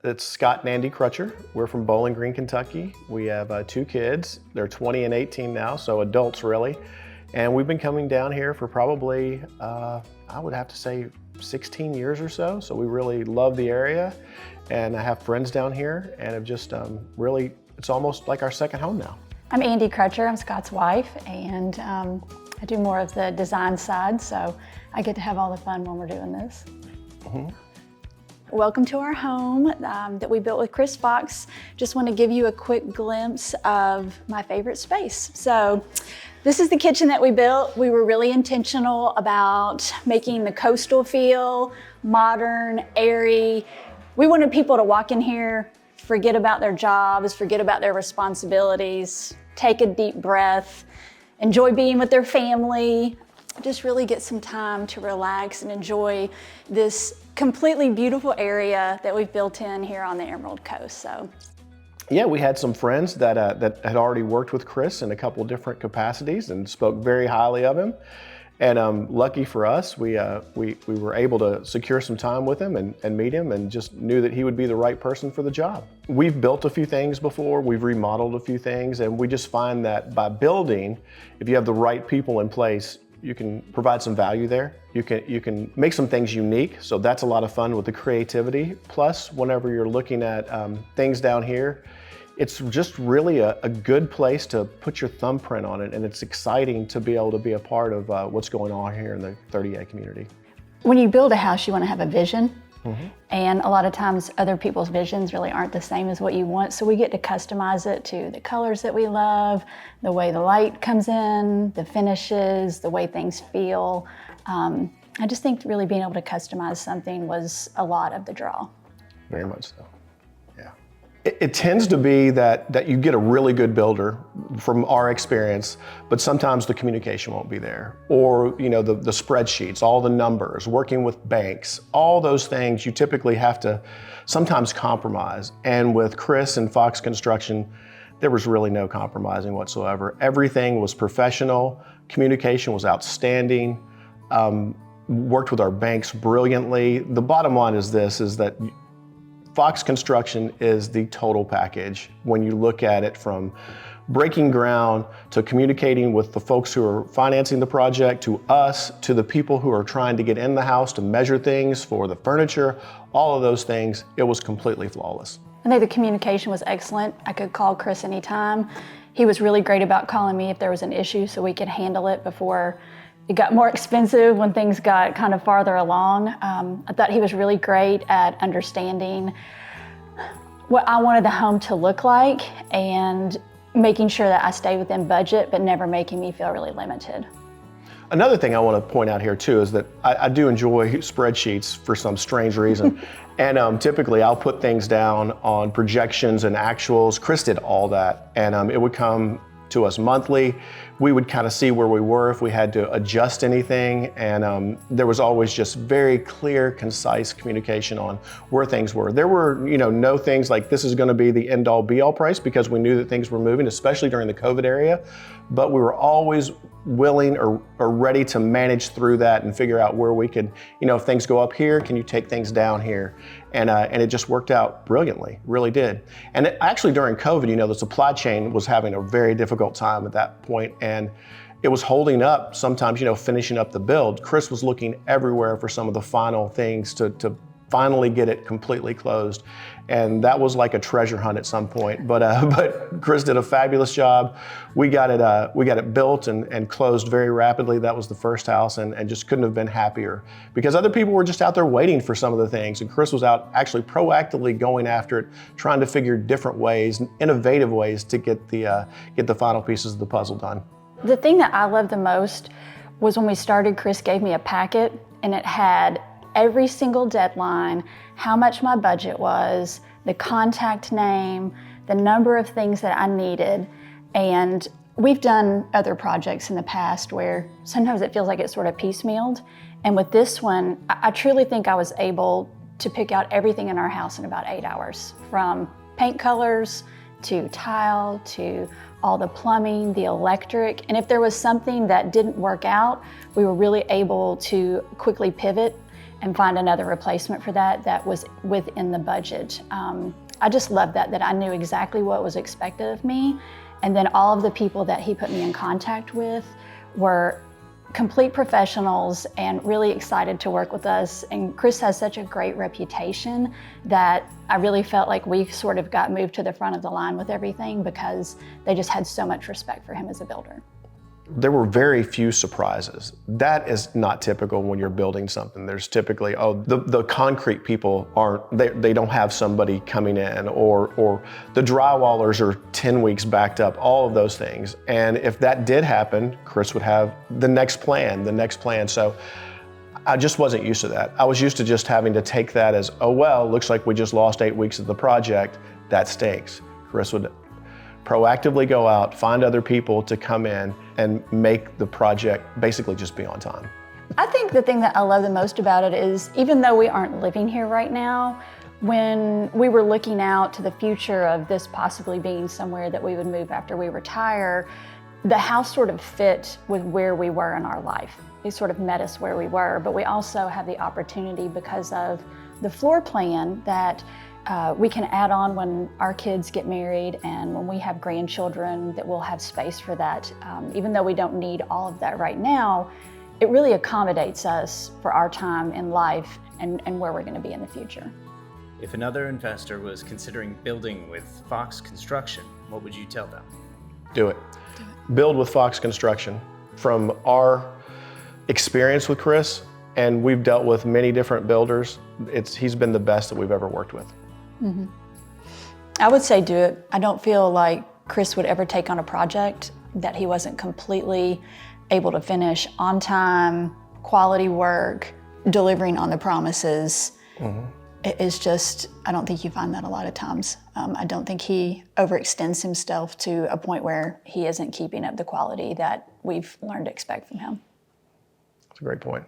It's Scott and Andee Crutcher. We're from Bowling Green, Kentucky. We have 2 kids. They're 20 and 18 now, so adults really. And we've been coming down here for probably, I would have to say 16 years or so. So we really love the area. And I have friends down here and have just really, it's almost like our second home now. I'm Andee Crutcher, I'm Scott's wife, and I do more of the design side, so I get to have all the fun when we're doing this. Welcome to our home that we built with Chris Fox. Just want to give you a quick glimpse of my favorite space. So this is the kitchen that we built. We were really intentional about making the coastal feel, modern, airy. We wanted people to walk in here, forget about their jobs, forget about their responsibilities, take a deep breath, enjoy being with their family, just really get some time to relax and enjoy this completely beautiful area that we've built in here on the Emerald Coast. So, yeah, we had some friends that had already worked with Chris in a couple of different capacities and spoke very highly of him. And lucky for us, we were able to secure some time with him and meet him, and just knew that he would be the right person for the job. We've built a few things before, we've remodeled a few things, and we just find that by building, if you have the right people in place, you can provide some value there. You can make some things unique, so that's a lot of fun with the creativity. Plus, whenever you're looking at things down here, it's just really a good place to put your thumbprint on it, and it's exciting to be able to be a part of what's going on here in the 𝙬𝙖𝙢𝙢 community. When you build a house, you want to have a vision. And a lot of times other people's visions really aren't the same as what you want, so we get to customize it to the colors that we love, the way the light comes in, the finishes, the way things feel. I just think really being able to customize something was a lot of the draw. Very much so, yeah. It tends to be that you get a really good builder from our experience, but sometimes the communication won't be there. Or the spreadsheets, all the numbers, working with banks, all those things you typically have to sometimes compromise. And with Chris and Fox Construction, there was really no compromising whatsoever. Everything was professional, communication was outstanding, worked with our banks brilliantly. The bottom line is this, is that Fox Construction is the total package when you look at it, from breaking ground to communicating with the folks who are financing the project, to us, to the people who are trying to get in the house to measure things for the furniture, all of those things. It was completely flawless. I think the communication was excellent. I could call Chris anytime. He was really great about calling me if there was an issue so we could handle it before it got more expensive, when things got kind of farther along. I thought he was really great at understanding what I wanted the home to look like and making sure that I stayed within budget, but never making me feel really limited. Another thing I want to point out here too is that I do enjoy spreadsheets for some strange reason. And typically I'll put things down on projections and actuals. Chris did all that, and it would come to us monthly. We would kind of see where we were, if we had to adjust anything, and there was always just very clear, concise communication on where things were. There were no things like this is going to be the end-all be-all price, because we knew that things were moving, especially during the COVID area, but we were always willing or ready to manage through that and figure out where we could, if things go up here, can you take things down here? And it just worked out brilliantly, really did. And actually during COVID, the supply chain was having a very difficult time at that point, and it was holding up sometimes, finishing up the build. Chris was looking everywhere for some of the final things to finally get it completely closed. And that was like a treasure hunt at some point, but Chris did a fabulous job. We got it built and closed very rapidly. That was the first house, and just couldn't have been happier, because other people were just out there waiting for some of the things, and Chris was out actually proactively going after it, trying to figure different ways, innovative ways to get the final pieces of the puzzle done. The thing that I loved the most was when we started, Chris gave me a packet, and it had every single deadline, how much my budget was, the contact name, the number of things that I needed. And we've done other projects in the past where sometimes it feels like it's sort of piecemealed. And with this one, I truly think I was able to pick out everything in our house in about 8 hours, from paint colors to tile to all the plumbing, the electric. And if there was something that didn't work out, we were really able to quickly pivot and find another replacement for that was within the budget. I just loved that I knew exactly what was expected of me. And then all of the people that he put me in contact with were complete professionals and really excited to work with us. And Chris has such a great reputation that I really felt like we sort of got moved to the front of the line with everything because they just had so much respect for him as a builder. There were very few surprises. That is not typical when you're building something. There's typically, the concrete people they don't have somebody coming in, or the drywallers are 10 weeks backed up, all of those things. And if that did happen, Chris would have the next plan. So I just wasn't used to that. I was used to just having to take that as, oh well, looks like we just lost 8 weeks of the project, that stinks. Chris would proactively go out, find other people to come in and make the project basically just be on time. I think the thing that I love the most about it is, even though we aren't living here right now, when we were looking out to the future of this possibly being somewhere that we would move after we retire, the house sort of fit with where we were in our life. It sort of met us where we were, but we also have the opportunity because of the floor plan that we can add on when our kids get married and when we have grandchildren, that we'll have space for that. Even though we don't need all of that right now, it really accommodates us for our time in life and where we're going to be in the future. If another investor was considering building with Fox Construction, what would you tell them? Do it. Build with Fox Construction. From our experience with Chris, and we've dealt with many different builders, he's been the best that we've ever worked with. Mm-hmm. I would say do it. I don't feel like Chris would ever take on a project that he wasn't completely able to finish on time, quality work, delivering on the promises. Mm-hmm. It's just, I don't think you find that a lot of times. I don't think he overextends himself to a point where he isn't keeping up the quality that we've learned to expect from him. That's a great point.